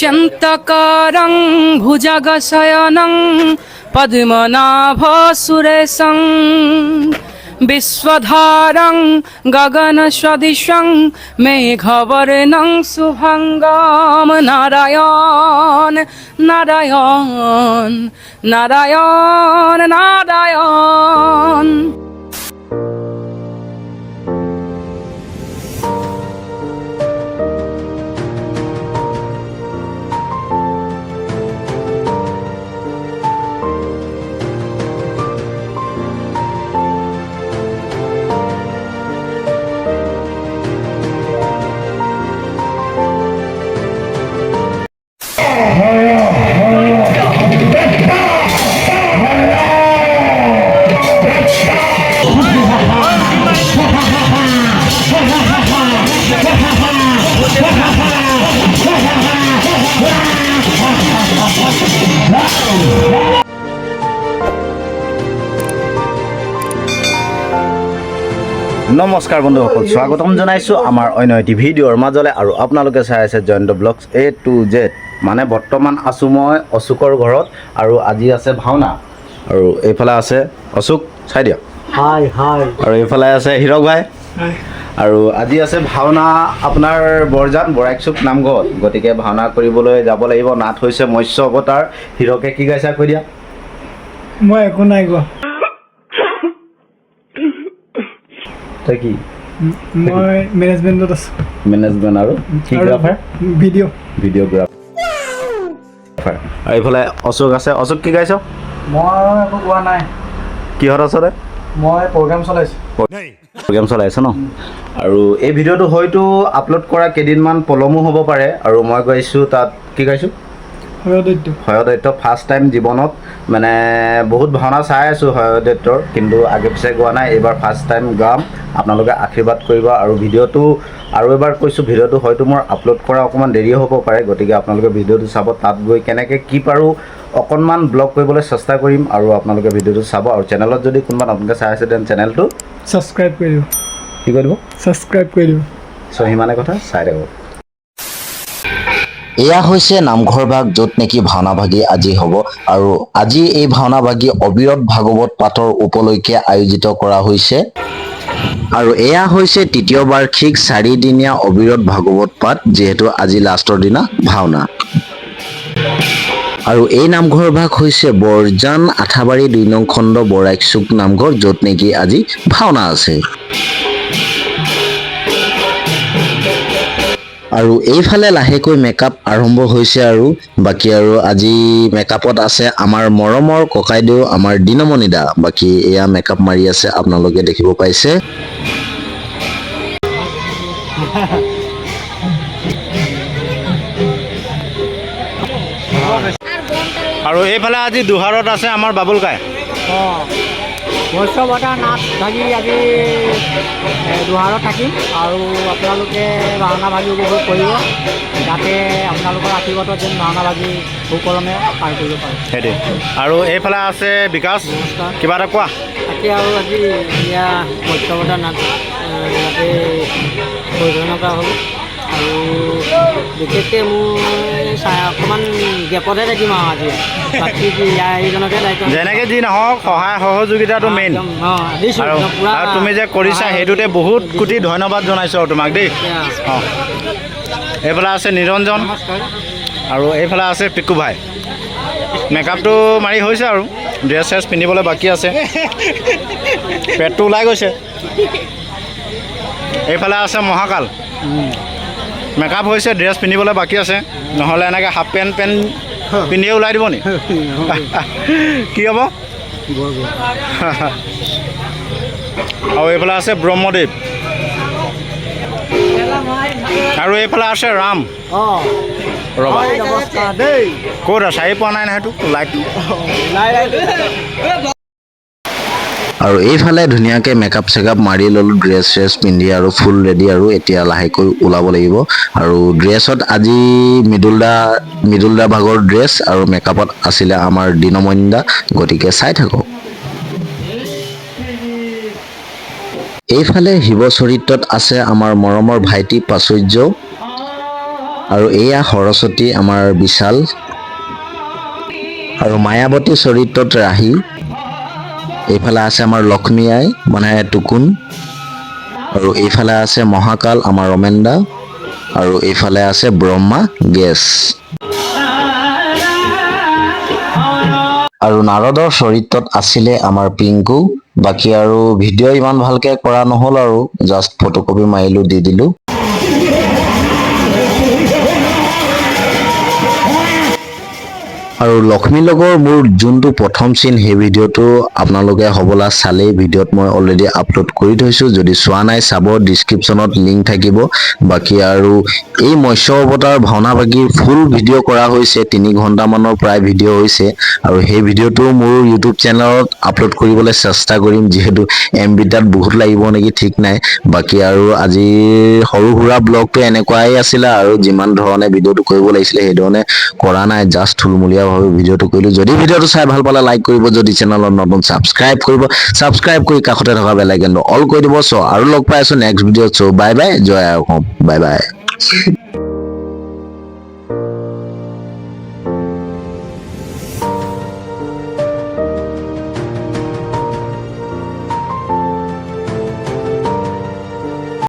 चंतकारं भुजगशयनं पद्मनाभसुरेशं विश्वधारं गगनसदृशं मेघवर्णं शुभंगं नारायण नारायण नारायण नारायण। নমস্কাৰ বন্ধুসকল, স্বাগতম জনাইছোঁ আমাৰ অন্য এটি ভিডিঅ'ৰ মাজলৈ। আৰু আপোনালোকে চাই আছে Jayanta blogs A to Z। মানে বৰ্তমান আছোঁ মই অশোকৰ ঘৰত, আৰু আজি আছে ভাওনা। আৰু এইফালে আছে অশোক, চাই দিয়ক। হাই হাই। আৰু এইফালে আছে হীৰক ভাই। আৰু আজি আছে ভাওনা আপোনাৰ বৰজান বৰাইকচুক নামঘৰত। গতিকে ভাওনা কৰিবলৈ যাব লাগিব। নাট হৈছে মৎস্য অৱতাৰ। হীৰকে কি গাইছা কৈ দিয়া। মই একো নাই গোৱা। তই কি? মই মেনেজমেণ্টত আছোঁ। মেনেজমেণ্ট আৰু কিগ্ৰাফাৰ, ভিডিঅ'গ্ৰাফাৰ। আৰু এইফালে অশোক আছে। অশোক কি গাইছ? মই একো কোৱা নাই। কিহত আছ দে? মই প্ৰগ্ৰেম চলাইছোঁ। প্ৰগ্ৰেম চলাইছ ন? আৰু এই ভিডিঅ'টো হয়তো আপলোড কৰা কেইদিনমান পলমো হ'ব পাৰে। আৰু মই গাইছোঁ তাত, কি গাইছোঁ? হয়দৈত্য। ফাৰ্ষ্ট টাইম জীৱনত মানে বহুত ভাওনা চাই আছোঁ হয়দৈত্যৰ, কিন্তু আগে পিছে গোৱা নাই। এইবাৰ ফাৰ্ষ্ট টাইম গাম, আপোনালোকে আশীৰ্বাদ কৰিব। আৰু ভিডিঅ'টো আৰু এবাৰ কৈছোঁ, ভিডিঅ'টো হয়তো মোৰ আপলোড কৰা অকণমান দেৰিও হ'ব পাৰে। গতিকে আপোনালোকে ভিডিঅ'টো চাব। তাত গৈ কেনেকৈ কি পাৰোঁ অকণমান ব্লগ কৰিবলৈ চেষ্টা কৰিম। আৰু আপোনালোকে ভিডিঅ'টো চাব। আৰু চেনেলত যদি কোনোবা নতুনকৈ চাই আছে তেন্তে চেনেলটো ছাবস্ক্ৰাইব কৰি দিব। কি কৰি দিব? ছাবস্ক্ৰাইব কৰি দিব। চ' সিমানে কথা, চাই থাকক। এয়া হৈছে নামঘৰ ভাগ, য'ত নেকি ভাওনা ভাগি আজি হ'ব। আৰু আজি এই ভাওনা ভাগি অবিৰত ভাগৱত পাঠৰ উপলক্ষে আয়োজিত কৰা হৈছে। আৰু এয়া হৈছে তৃতীয় বাৰ্ষিক 4দিনীয়া অবিৰত ভাগৱত পাঠ, যিহেতু আজি লাষ্টৰ দিনা ভাওনা। আৰু এই নামঘৰ ভাগ হৈছে বৰজান আঠাবাৰী 2 নং খণ্ড বৰাইকচুক নামঘৰ, য'ত নেকি আজি ভাওনা আছে। আৰু এইফালে লাহেকৈ মেকআপ আৰম্ভ হৈছে। আৰু বাকী আৰু আজি মেকআপত আছে আমাৰ মৰমৰ ককাইদেউ, আমাৰ দিনমণি দা। বাকী এয়া মেকআপ মাৰি আছে, আপোনালোকে দেখিব পাইছে। আৰু এইফালে আজি দুহাৰত আছে আমাৰ বাবুল কাই। মৎস্য অৱতাৰ নাট ভাগি আজি দুহাৰত থাকিম। আৰু আপোনালোকে ভাওনা ভাগি উপভোগ কৰিব, যাতে আপোনালোকৰ আশীৰ্বাদত যেন ভাওনা ভাগি সুকলমে পাৰ কৰিব পাৰে। সেইটোৱে। আৰু এইফালে আছে বিকাশ, কিবা এটা কোৱা। তাকে আৰু আজি এয়া মৎস্য অৱতাৰ নাট ইয়াতে পৰিচালনা কৰা হ'ল। আৰু বিশেষকৈ মোৰ অকণমান গেপতহে থাকিম আৰু আজি। বাকী ইয়াৰ এইজনকে দায়িত্ব। যেনেকৈ যি নহওক, সহায় সহযোগিতাটো মেইন। আৰু তুমি যে কৰিছা সেইটোতে বহুত কোটি ধন্যবাদ জনাইছোঁ আৰু তোমাক দেই। অঁ, এইফালে আছে নিৰঞ্জন, আৰু এইফালে আছে পিকু ভাই। মেকআপটো মাৰি হৈছে আৰু ড্ৰেছ চেছ পিন্ধিবলৈ বাকী আছে। পেটটো ওলাই গৈছে। এইফালে আছে মহাকাল। মেকআপ হৈছে, ড্ৰেছ পিন্ধিবলৈ বাকী আছে। নহ'লে এনেকৈ হাফ পেণ্ট পিন্ধিয়ে ওলাই দিব নি? কি হ'ব? আৰু এইফালে আছে ব্ৰহ্মদেৱ। আৰু এইফালে আছে ৰাম। ৰবা, ক'ত চাৰি পোৱা নাই নহয়, সেইটো লাইটটো। আৰু এইফালে ধুনীয়াকৈ মেকআপ চেকআপ মাৰি ল'লোঁ, ড্ৰেছ চেছ পিন্ধি আৰু ফুল ৰেডি। আৰু এতিয়া লাহেকৈ ওলাব লাগিব। আৰু ড্ৰেছত আজি মৃদুল দা ভাগৰ ড্ৰেছ, আৰু মেকআপত আছিলে আমাৰ দিনমণি দা। গতিকে চাই থাকক। এইফালে শিৱ চৰিত্ৰত আছে আমাৰ মৰমৰ ভাইটি প্ৰাচুৰ্য। আৰু এয়া সৰস্বতী আমাৰ বিশাল আৰু মায়াৱতী চৰিত্ৰত ৰাহি। এইফালে আছে আমাৰ লক্ষ্মী আই মানে টুকুন আৰু এইফালে আছে মহাকাল আমাৰ ৰমেনদা আৰু এইফালে আছে ব্ৰহ্মা গেছ। আৰু নাৰদৰ চৰিত্ৰত আছিলে আমাৰ পিংকু। বাকী আৰু ভিডিঅ' ইমান ভালকে কৰা নহ'ল আৰু জাষ্ট ফটোকপি মাৰিলো দি দিলো। আৰু লক্ষ্মীৰ লগৰ মোৰ যোনটো প্ৰথম চিন সেই ভিডিঅ'টো আপোনালোকে হ'বলা চালেই, ভিডিঅ'ত মই অলৰেডি আপলোড কৰি থৈছোঁ। যদি চোৱা নাই চাব, ডিছক্ৰিপশ্যনত লিংক থাকিব। বাকী আৰু এই মৎস্য অৱতাৰ ভাওনা ভাগিৰ ফুল ভিডিঅ' কৰা হৈছে, 3 ঘণ্টামানৰ প্ৰায় ভিডিঅ' হৈছে। আৰু সেই ভিডিঅ'টো মোৰ ইউটিউব চেনেলত আপলোড কৰিবলৈ চেষ্টা কৰিম, যিহেতু MB তাত বহুত লাগিব নেকি ঠিক নাই। বাকী আৰু আজিৰ সৰু সুৰা ব্লগটো এনেকুৱাই আছিলে আৰু যিমান ধৰণে ভিডিঅ'টো কৰিব লাগিছিলে সেইধৰণে কৰা নাই, জাষ্ট থুলমূলীয়াভাৱে ভিডিঅ'টো কৰিলোঁ। যদি ভিডিঅ'টো চাই ভাল পালে লাইক কৰিব, যদি চেনেলত নতুন ছাবস্ক্ৰাইব কৰিব, ছাবস্ক্ৰাইব কৰি কাষতে থকা বেল আইকনটো অল কৰি দিব। আৰু লগ পাই আছোঁ নেক্সট ভিডিঅ'ত। বাই বাই, জয় অসম, বাই বাই।